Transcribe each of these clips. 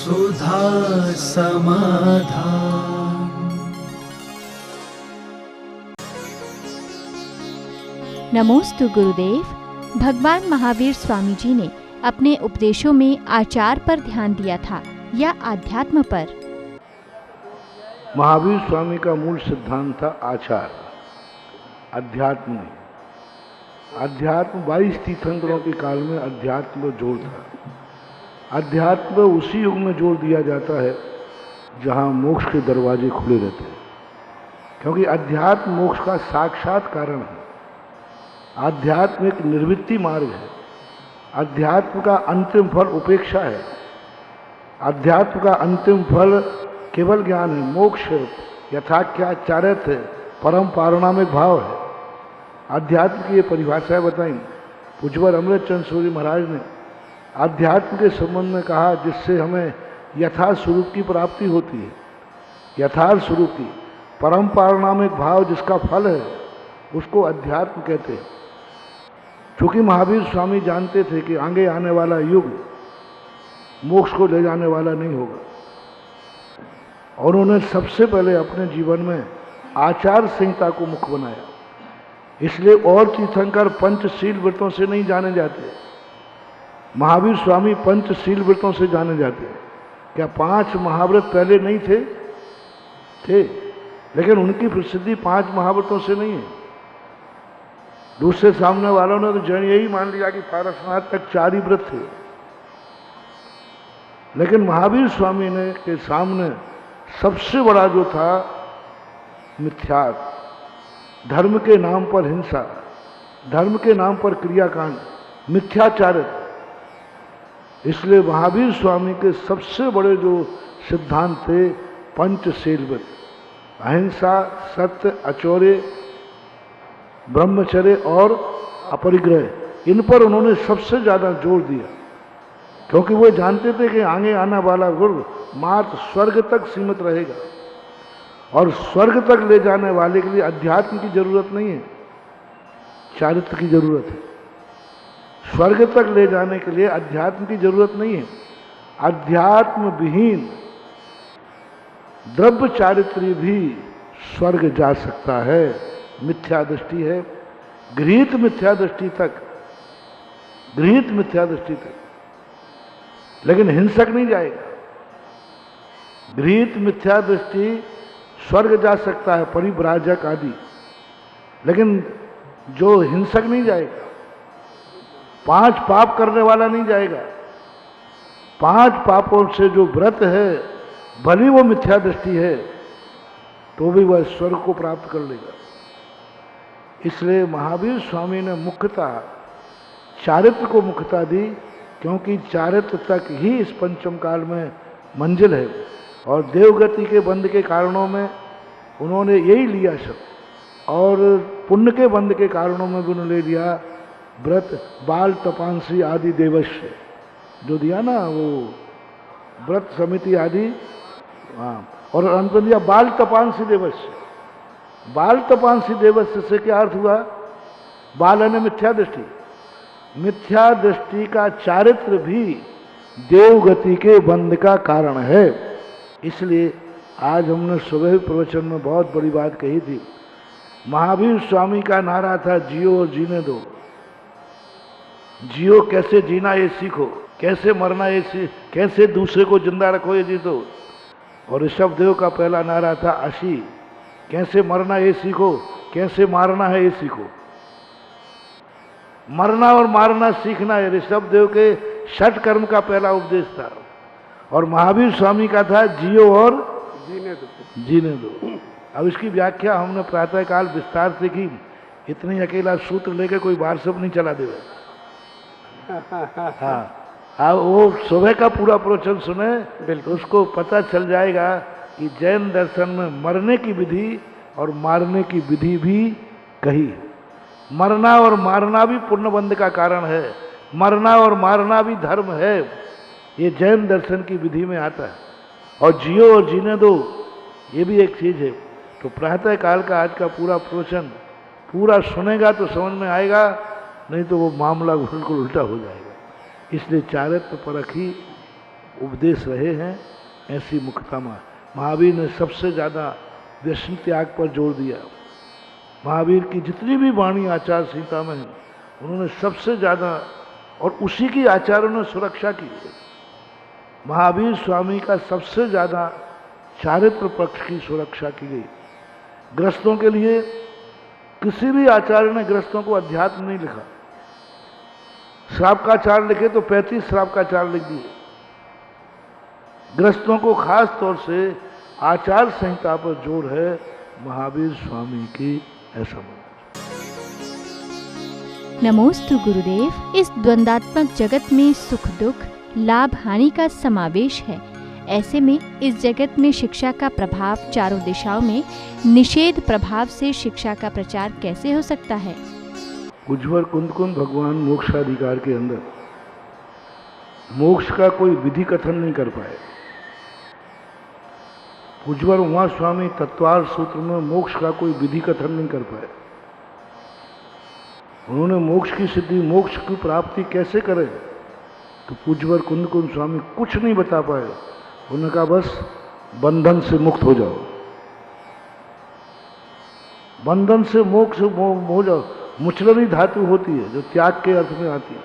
सुधा समाधान। नमोस्तु गुरुदेव। भगवान महावीर स्वामी जी ने अपने उपदेशों में आचार पर ध्यान दिया था या आध्यात्म पर? महावीर स्वामी का मूल सिद्धांत था आचार, अध्यात्म नहीं। अध्यात्म 22 तीर्थंकरों के काल में अध्यात्म जोड़ था। अध्यात्म उसी युग में जोड़ दिया जाता है जहाँ मोक्ष के दरवाजे खुले रहते हैं, क्योंकि अध्यात्म मोक्ष का साक्षात कारण है। अध्यात्म एक निर्वृत्ति मार्ग है। अध्यात्म का अंतिम फल उपेक्षा है। अध्यात्म का अंतिम फल केवल ज्ञान है, मोक्ष है, यथाख्याचार्यत है, परम पारणामिक भाव है। अध्यात्म की ये परिभाषाएं बताई पूज्यवर अमृतचंद सूरी महाराज ने। अध्यात्म के संबंध में कहा जिससे हमें यथार्थ स्वरूप की प्राप्ति होती है। यथार्थ स्वरूप की परम पारणामिक भाव जिसका फल है उसको अध्यात्म कहते हैं। चूँकि महावीर स्वामी जानते थे कि आगे आने वाला युग मोक्ष को ले जाने वाला नहीं होगा, और उन्होंने सबसे पहले अपने जीवन में आचार संहिता को मुख्य बनाया। इसलिए और तीर्थंकर पंचशील व्रतों से नहीं जाने जाते, महावीर स्वामी पंचशील व्रतों से जाने जाते। क्या 5 महाव्रत पहले नहीं थे? लेकिन उनकी प्रसिद्धि 5 महाव्रतों से नहीं है। दूसरे सामने वालों ने तो जन यही मान लिया कि पारसनाथ तक 4 ही व्रत थे, लेकिन महावीर स्वामी ने के सामने सबसे बड़ा जो था मिथ्यात्व, धर्म के नाम पर हिंसा, धर्म के नाम पर क्रियाकांड, मिथ्याचार। इसलिए महावीर स्वामी के सबसे बड़े जो सिद्धांत थे पंचशील व्रत, अहिंसा, सत्य, अचौर्य, ब्रह्मचर्य और अपरिग्रह। इन पर उन्होंने सबसे ज़्यादा जोर दिया, क्योंकि वो जानते थे कि आगे आने वाला युग मात्र स्वर्ग तक सीमित रहेगा, और स्वर्ग तक ले जाने वाले के लिए अध्यात्म की जरूरत नहीं है, चारित्र की जरूरत है। स्वर्ग तक ले जाने के लिए अध्यात्म की जरूरत नहीं है। अध्यात्म विहीन द्रव्य चारित्री भी स्वर्ग जा सकता है। मिथ्या दृष्टि है, गृहीत मिथ्या दृष्टि तक, गृहीत मिथ्या दृष्टि तक, लेकिन हिंसक नहीं जाएगा। गृहीत मिथ्या दृष्टि स्वर्ग जा सकता है, परिव्राजक आदि, लेकिन जो हिंसक नहीं जाएगा। 5 पाप करने वाला नहीं जाएगा। 5 पापों से जो व्रत है, भली वो मिथ्या दृष्टि है, तो भी वह स्वर्ग को प्राप्त कर लेगा। इसलिए महावीर स्वामी ने मुख्यतः चारित्र को मुख्यता दी, क्योंकि चारित्र तक ही इस पंचम काल में मंजिल है। और देवगति के बंध के कारणों में उन्होंने यही लिया सब, और पुण्य के बंध के कारणों में भी उन्होंने लिया व्रत बाल तपांसी आदि देवस्य, जो दिया ना वो व्रत समिति आदि। हाँ, और अंत में दिया बाल तपांसी देवस्य। बाल तपांसी देवस्य से क्या अर्थ हुआ? बाल यानी मिथ्या दृष्टि। मिथ्या दृष्टि का चारित्र भी देवगति के बंध का कारण है। इसलिए आज हमने सुबह प्रवचन में बहुत बड़ी बात कही थी। महावीर स्वामी का नारा था जियो और जीने दो। जियो, कैसे जीना ये सीखो, कैसे मरना ये कैसे दूसरे को जिंदा रखो ये जीतो। और ऋषभदेव का पहला नारा था अशी, कैसे मरना ये सीखो, कैसे मारना है ये सीखो। मरना और मारना सीखना है ऋषभदेव के षट कर्म का पहला उपदेश था। और महावीर स्वामी का था जियो और जीने दो। अब इसकी व्याख्या हमने प्रातःकाल विस्तार से की। इतनी अकेला सूत्र लेके कोई व्हाट्सएप नहीं चला देगा। हाँ, अब वो सुबह का पूरा प्रवचन सुने तो उसको पता चल जाएगा कि जैन दर्शन में मरने की विधि और मारने की विधि भी कही। मरना और मारना भी पुण्यबंध का कारण है, मरना और मारना भी धर्म है, ये जैन दर्शन की विधि में आता है। और जियो और जीने दो, ये भी एक चीज़ है। तो प्रातः काल का आज का पूरा प्रवचन पूरा सुनेगा तो समझ में आएगा, नहीं तो वो मामला बिल्कुल उल्टा हो जाएगा। इसलिए चारित्र परख ही उपदेश रहे हैं, ऐसी मुक्तता महावीर ने सबसे ज़्यादा व्यसन त्याग पर जोर दिया। महावीर की जितनी भी वाणी आचार संहिता में है, उन्होंने सबसे ज़्यादा, और उसी की आचार्यों ने सुरक्षा की है। महावीर स्वामी का सबसे ज़्यादा चारित्र पक्ष की सुरक्षा की गई। गृहस्थों के लिए किसी भी आचार्य ने गृहस्थों को अध्यात्म नहीं लिखा। श्राप का आचार लिखे तो 35 श्राप का आचार लिख दिए। गृहस्थों को खास तौर से आचार संहिता पर जोर है महावीर स्वामी की, ऐसा माना। नमोस्तु गुरुदेव। इस द्वंद्वात्मक जगत में सुख दुख, लाभ हानि का समावेश है। ऐसे में इस जगत में शिक्षा का प्रभाव चारों दिशाओं में निषेध प्रभाव से शिक्षा का प्रचार कैसे हो सकता है? उज्ज्वल कुंद भगवान मोक्षाधिकार के अंदर मोक्ष का कोई विधि कथन नहीं कर पाए। उज्ज्वल उमा स्वामी तत्वार सूत्र में मोक्ष का कोई विधि कथन नहीं कर पाए। उन्होंने मोक्ष की सिद्धि, मोक्ष की प्राप्ति कैसे करें, तो पूज्यवर कुंद स्वामी कुछ नहीं बता पाए। उन्होंने कहा बस बंधन से मुक्त हो जाओ, बंधन से मोक्ष हो जाओ। मुचलनी धातु होती है जो त्याग के अर्थ में आती है।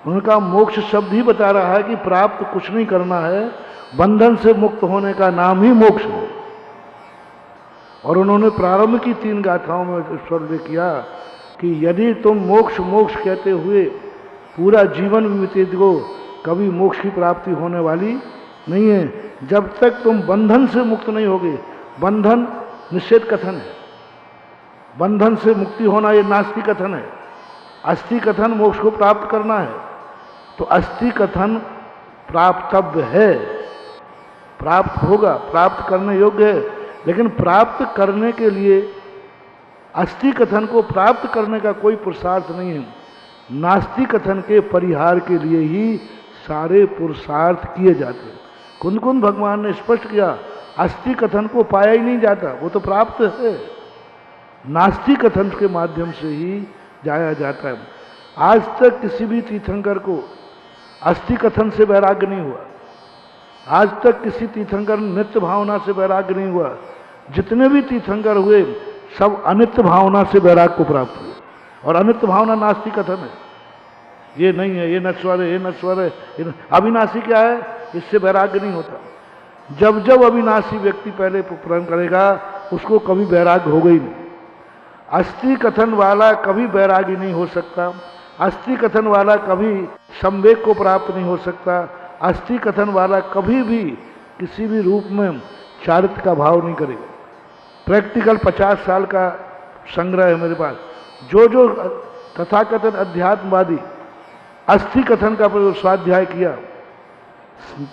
उन्होंने कहा मोक्ष शब्द ही बता रहा है कि प्राप्त कुछ नहीं करना है, बंधन से मुक्त होने का नाम ही मोक्ष है। और उन्होंने प्रारंभ की 3 गाथाओं में स्वर्ग किया कि यदि तुम मोक्ष मोक्ष कहते हुए पूरा जीवन व्यतीत हो, कभी मोक्ष की प्राप्ति होने वाली नहीं है, जब तक तुम बंधन से मुक्त नहीं होगे। बंधन निषेध कथन है, बंधन से मुक्ति होना ये नास्ति कथन है। अस्थि कथन मोक्ष को प्राप्त करना है, तो अस्थि कथन प्राप्तव्य है, प्राप्त होगा, प्राप्त करने योग्य है। लेकिन प्राप्त करने के लिए अस्थि कथन को प्राप्त करने का कोई पुरुषार्थ नहीं है। नास्ति कथन के परिहार के लिए ही सारे पुरुषार्थ किए जाते हैं। कुंद भगवान ने स्पष्ट किया अस्थि कथन को पाया ही नहीं जाता, वो तो प्राप्त है। नास्ति कथन के माध्यम से ही जाया जाता है। आज तक किसी भी तीर्थंकर को अस्थि कथन से वैराग्य नहीं हुआ। आज तक किसी तीर्थंकर नित्य भावना से वैराग्य नहीं हुआ। जितने भी तीर्थंकर हुए सब अनित्य भावना से वैराग्य को प्राप्त हुए। और अनित्य भावना नास्ति कथन है, ये नहीं है, ये नश्वर है, ये नश्वर है। अविनाशी क्या है, इससे वैराग्य नहीं होता। जब जब अविनाशी व्यक्ति पहले प्रण करेगा उसको कभी वैराग्य होगा ही नहीं। अस्थि कथन वाला कभी वैरागी नहीं हो सकता। अस्थि कथन वाला कभी संवेग को प्राप्त नहीं हो सकता। अस्थि कथन वाला कभी भी किसी भी रूप में चारित्र का भाव नहीं करेगा। प्रैक्टिकल 50 साल का संग्रह है मेरे पास। जो जो तथाकथित अध्यात्मवादी अस्थि कथन का स्वाध्याय किया,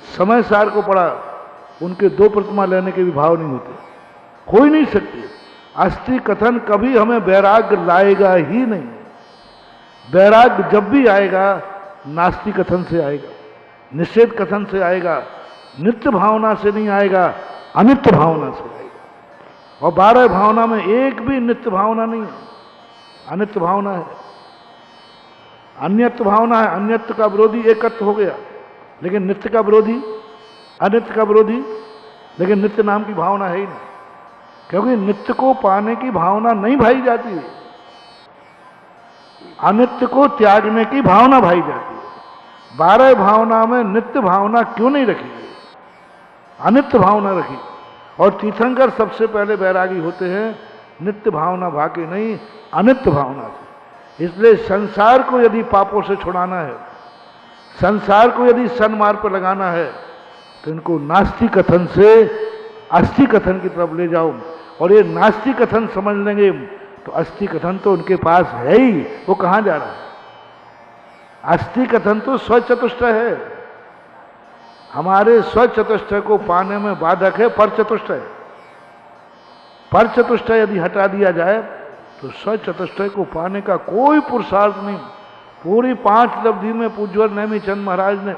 समय सार को पढ़ा, उनके 2 प्रतिमा लेने के भी भाव नहीं होते, हो ही नहीं सकते। अस्थि कथन कभी हमें वैराग्य लाएगा ही नहीं। वैराग्य जब भी आएगा नास्ति कथन से आएगा, निषेध कथन से आएगा, नित्य भावना से नहीं आएगा, अनित्य भावना से आएगा। और 12 भावना में एक भी नित्य भावना नहीं है, अनित्य भावना है। अन्यत्व भावना है, अन्यत्व का विरोधी एकत्व हो गया, लेकिन नित्य का विरोधी, अनित्य का विरोधी, लेकिन नित्य नाम की भावना है ही नहीं। क्योंकि नित्य को पाने की भावना नहीं भाई जाती है, अनित्य को त्यागने की भावना भाई जाती है। 12 भावना में नित्य भावना क्यों नहीं रखी गई, अनित्य भावना रखी। और तीर्थंकर सबसे पहले वैरागी होते हैं नित्य भावना भाके नहीं, अनित्य भावना से। इसलिए संसार को यदि पापों से छुड़ाना है, संसार को यदि सन्मार्ग पर लगाना है, तो इनको नास्ति कथन से अस्थि कथन की तरफ ले जाओ। और ये नास्ति कथन समझ लेंगे तो अस्थि कथन तो उनके पास है ही, वो कहाँ जा रहा है। अस्थि कथन तो स्वचतुष्टय है, हमारे स्वचतुष्टय को पाने में बाधक है पर चतुष्टय। पर चतुष्टय यदि हटा दिया जाए तो स्वचतुष्टय को पाने का कोई पुरुषार्थ नहीं। पूरी 5 लब्धि में पूज्यवर नेमी चंद महाराज ने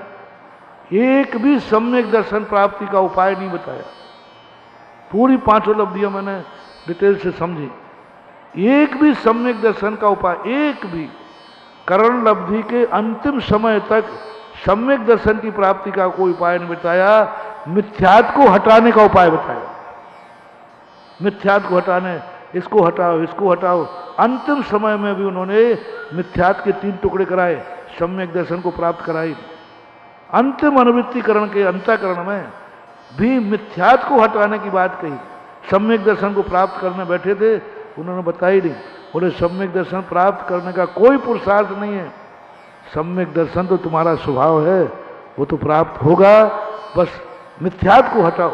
एक भी सम्यक दर्शन प्राप्ति का उपाय नहीं बताया। पूरी 5 लब्धियां मैंने डिटेल से समझी, एक भी सम्यक दर्शन का उपाय, एक भी। करण लब्धि के अंतिम समय तक सम्यक दर्शन की प्राप्ति का कोई उपाय नहीं बताया, मिथ्यात को हटाने का उपाय बताया। मिथ्यात को हटाने, इसको हटाओ, इसको हटाओ। अंतिम समय में भी उन्होंने मिथ्यात के 3 टुकड़े कराए, सम्यक दर्शन को प्राप्त कराई। अंतिम अनुवृत्तिकरण के अंतःकरण में भी मिथ्यात को हटाने की बात कही। सम्यक दर्शन को प्राप्त करने बैठे थे, उन्होंने बताई नहीं, बोले सम्यक दर्शन प्राप्त करने का कोई पुरुषार्थ नहीं है, सम्यक दर्शन तो तुम्हारा स्वभाव है, वो तो प्राप्त होगा, बस मिथ्यात को हटाओ।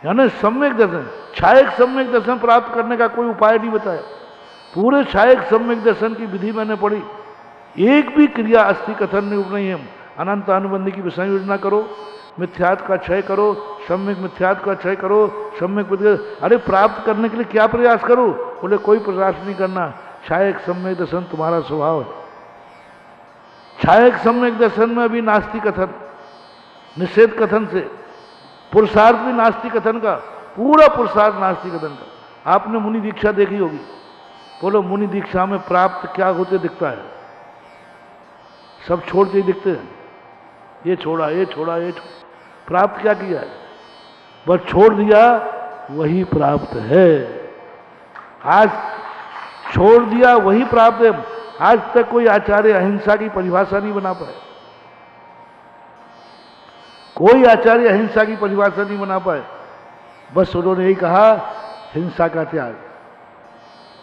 यानी सम्यक दर्शन, छायक सम्यक दर्शन प्राप्त करने का कोई उपाय नहीं बताया। पूरे छायक सम्यक दर्शन की विधि मैंने पढ़ी, एक भी क्रिया अस्थि कथन नहीं है। अनंत अनुबंधी की विषय योजना करो, मिथ्यात का क्षय करो, सम्यक मिथ्यात का क्षय करो, सम्यक। अरे प्राप्त करने के लिए क्या प्रयास करो? बोले कोई प्रयास नहीं करना, छायक सम्यक दर्शन तुम्हारा स्वभाव है। छायक सम्यक दर्शन में भी नास्ति कथन, निषेध कथन से पुरुषार्थ भी नास्ति कथन का, पूरा पुरुषार्थ नास्ति कथन का। आपने मुनि दीक्षा देखी होगी, बोलो मुनि दीक्षा में प्राप्त क्या होते दिखता है? सब छोड़ते ही दिखते हैं, ये छोड़ा, ये छोड़ा, ये छोड़ा। प्राप्त क्या किया है? बस छोड़ दिया, वही प्राप्त है। आज छोड़ दिया, वही प्राप्त है। आज तक कोई आचार्य अहिंसा की परिभाषा नहीं बना पाए, कोई आचार्य अहिंसा की परिभाषा नहीं बना पाए। बस उन्होंने यही कहा, हिंसा का त्याग।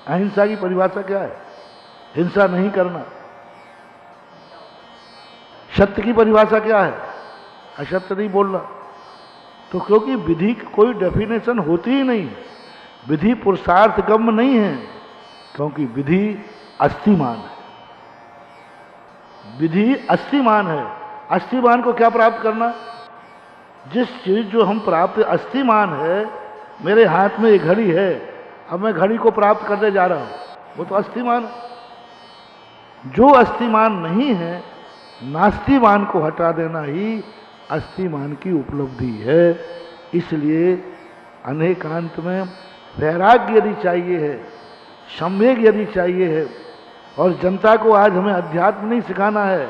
अहिंसा की परिभाषा क्या है? हिंसा नहीं करना। सत्य की परिभाषा क्या है? असत्य नहीं बोलना। तो क्योंकि विधि की कोई डेफिनेशन होती ही नहीं, विधि पुरुषार्थ गम्य नहीं है, क्योंकि विधि अस्थिमान है। विधि अस्थिमान है। अस्थिमान को क्या प्राप्त करना? जिस चीज जो हम प्राप्त, अस्थिमान है, मेरे हाथ में एक घड़ी है, अब मैं घड़ी को प्राप्त करने जा रहा हूं, वो तो अस्थिमान है। जो अस्थिमान नहीं है, नास्तिमान को हटा देना ही अस्थिमान की उपलब्धि है। इसलिए अनेकांत में वैराग्य यदि चाहिए है, संवेग यदि चाहिए है, और जनता को आज हमें अध्यात्म नहीं सिखाना है,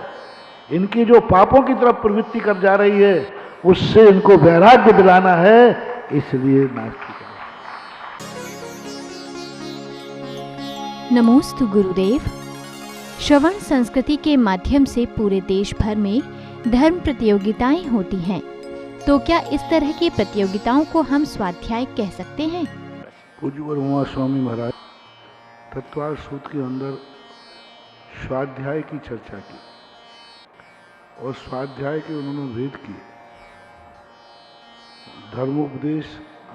इनकी जो पापों की तरफ प्रवृत्ति कर जा रही है, उससे इनको वैराग्य दिलाना है। इसलिए नास्तिक। नमोस्तु गुरुदेव। श्रवण संस्कृति के माध्यम से पूरे देश भर में धर्म प्रतियोगिताएं होती हैं, तो क्या इस तरह की प्रतियोगिताओं को हम स्वाध्याय कह सकते हैं? पूज्य ब्रह्मा स्वामी महाराज तत्वार्थ सूत्र के अंदर स्वाध्याय की चर्चा की, और स्वाध्याय के उन्होंने भेद किए, धर्मोपदेश,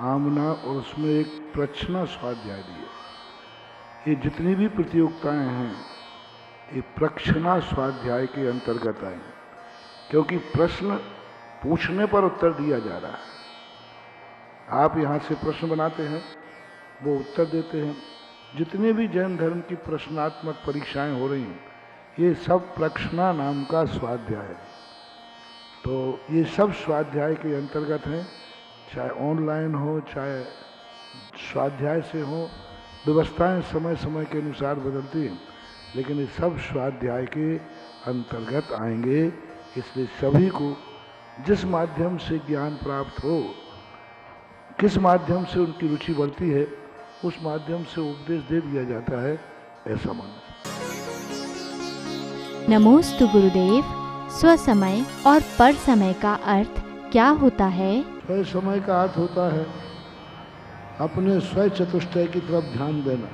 आमना, और उसमें एक प्रश्न स्वाध्याय दिए। ये जितनी भी प्रतियोगिताएं हैं, ये प्रश्ना स्वाध्याय के अंतर्गत आएंगे, क्योंकि प्रश्न पूछने पर उत्तर दिया जा रहा है। आप यहाँ से प्रश्न बनाते हैं, वो उत्तर देते हैं। जितने भी जैन धर्म की प्रश्नात्मक परीक्षाएं हो रही हैं, ये सब प्रश्ना नाम का स्वाध्याय है। तो ये सब स्वाध्याय के अंतर्गत हैं, चाहे ऑनलाइन हो, चाहे स्वाध्याय से हो। व्यवस्थाएं समय समय के अनुसार बदलती हैं, लेकिन ये सब स्वाध्याय के अंतर्गत आएंगे। इसलिए सभी को जिस माध्यम से ज्ञान प्राप्त हो, किस माध्यम से उनकी रुचि बढ़ती है, उस माध्यम से उपदेश दे दिया जाता है, ऐसा मानना। नमोस्तु गुरुदेव। स्वसमय और पर समय का अर्थ क्या होता है? स्व समय का अर्थ होता है अपने स्व चतुष्टय की तरफ ध्यान देना,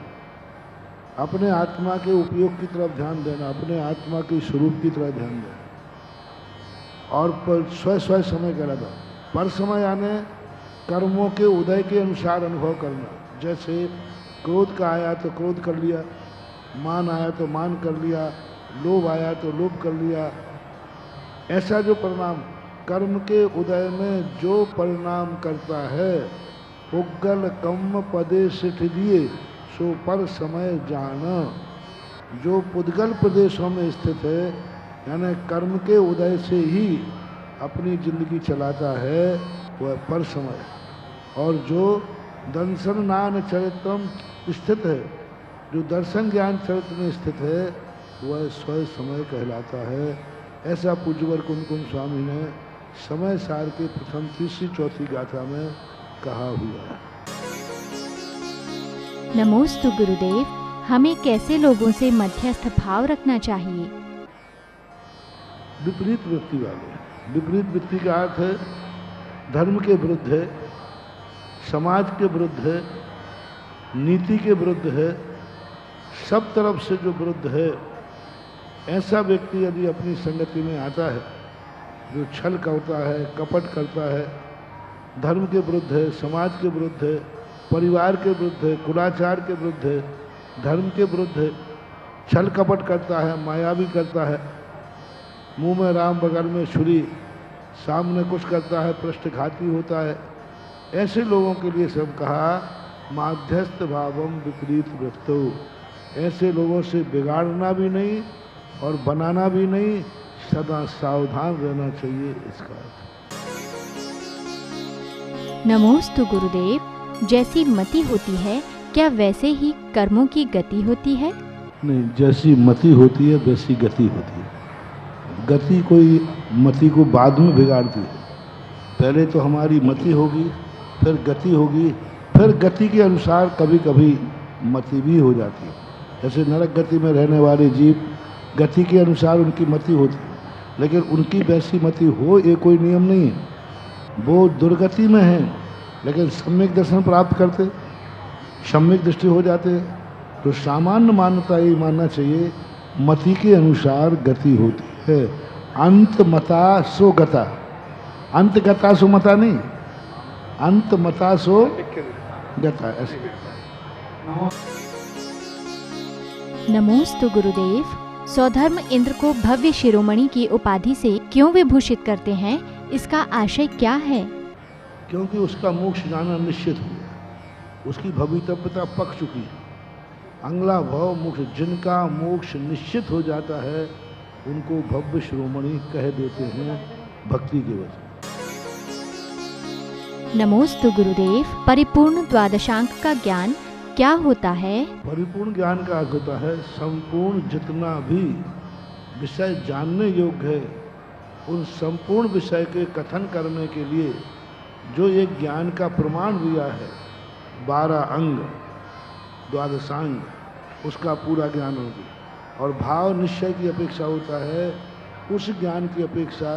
अपने आत्मा के उपयोग की तरफ ध्यान देना, अपने आत्मा के स्वरूप की तरफ ध्यान देना। और पर स्व समय का लगा। पर समय यानी कर्मों के उदय के अनुसार अनुभव करना। जैसे क्रोध का आया तो क्रोध कर लिया, मान आया तो मान कर लिया, लोभ आया तो लोभ कर लिया। ऐसा जो परिणाम कर्म के उदय में जो परिणाम करता है, उग्गल कम्म पदे सिठ दिए सो पर समय जाना। जो पुद्गल प्रदेशों में स्थित है, यानी कर्म के उदय से ही अपनी जिंदगी चलाता है, वह पर समय। और जो दर्शन नान चरित्रम स्थित है, जो दर्शन ज्ञान चरित्र में स्थित है, वह स्व समय कहलाता है। ऐसा पूज्यवर कुंद स्वामी ने समय सार के प्रथम तीसरी चौथी गाथा में कहा हुआ है। नमोस्तु गुरुदेव, हमें कैसे लोगों से मध्यस्थ भाव रखना चाहिए? विपरीत वृत्ति वाले। विपरीत वृत्ति का अर्थ है धर्म के विरुद्ध है, समाज के विरुद्ध है, नीति के विरुद्ध है, सब तरफ से जो विरुद्ध है, ऐसा व्यक्ति यदि अपनी संगति में आता है, जो छल करता है, कपट करता है, धर्म के विरुद्ध है, समाज के विरुद्ध है, परिवार के विरुद्ध है, कुलाचार के विरुद्ध है, धर्म के विरुद्ध है, छल कपट करता है, मायावी करता है, मुंह में राम बगल में छुरी, सामने कुछ करता है, पृष्ठघाती होता है, ऐसे लोगों के लिए सब कहा माध्यस्थ भावम विपरीत वृत्तो। ऐसे लोगों से बिगाड़ना भी नहीं और बनाना भी नहीं, सदा सावधान रहना चाहिए, इसका अर्थ। नमोस्तु गुरुदेव, जैसी मति होती है क्या वैसे ही कर्मों की गति होती है? नहीं, जैसी मति होती है वैसी गति होती है। गति कोई मति को बाद में बिगाड़ती है। पहले तो हमारी मति होगी, फिर गति होगी, फिर गति के अनुसार कभी कभी मति भी हो जाती है। जैसे नरक गति में रहने वाले जीव, गति के अनुसार उनकी मति होती है, लेकिन उनकी वैसी मति हो ये कोई नियम नहीं है। वो दुर्गति में है लेकिन सम्यक दर्शन प्राप्त करते, सम्यक दृष्टि हो जाते। तो सामान्य मान्यता ये मानना चाहिए मति के अनुसार गति होती है। अंत मता सो गता, अंत गता सो मता नहीं, अंत मता सो गता, ऐसे। नमोस्तु गुरुदेव, स्वधर्म इंद्र को भव्य शिरोमणि की उपाधि से क्यों विभूषित करते हैं? इसका आशय क्या है? क्योंकि उसका मोक्ष जाना निश्चित हो गया, उसकी भवितव्यता पक चुकी है। अगला भव मोक्ष, जिनका मोक्ष निश्चित हो जाता है उनको भव्य शिरोमणि कह देते हैं भक्ति के वजह। नमोस्तु गुरुदेव, परिपूर्ण द्वादशांक का ज्ञान क्या होता है? परिपूर्ण ज्ञान का अर्थ होता है संपूर्ण जितना भी विषय जानने योग्य है, उन संपूर्ण विषय के कथन करने के लिए जो एक ज्ञान का प्रमाण दिया है, 12 अंग, द्वादशांग, उसका पूरा ज्ञान होगी। और भाव निश्चय की अपेक्षा होता है, उस ज्ञान की अपेक्षा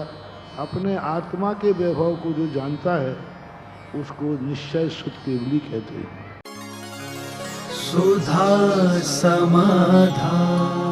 अपने आत्मा के वैभव को जो जानता है उसको निश्चय शुद्ध केवली कहते हैं। सुधा समाधान।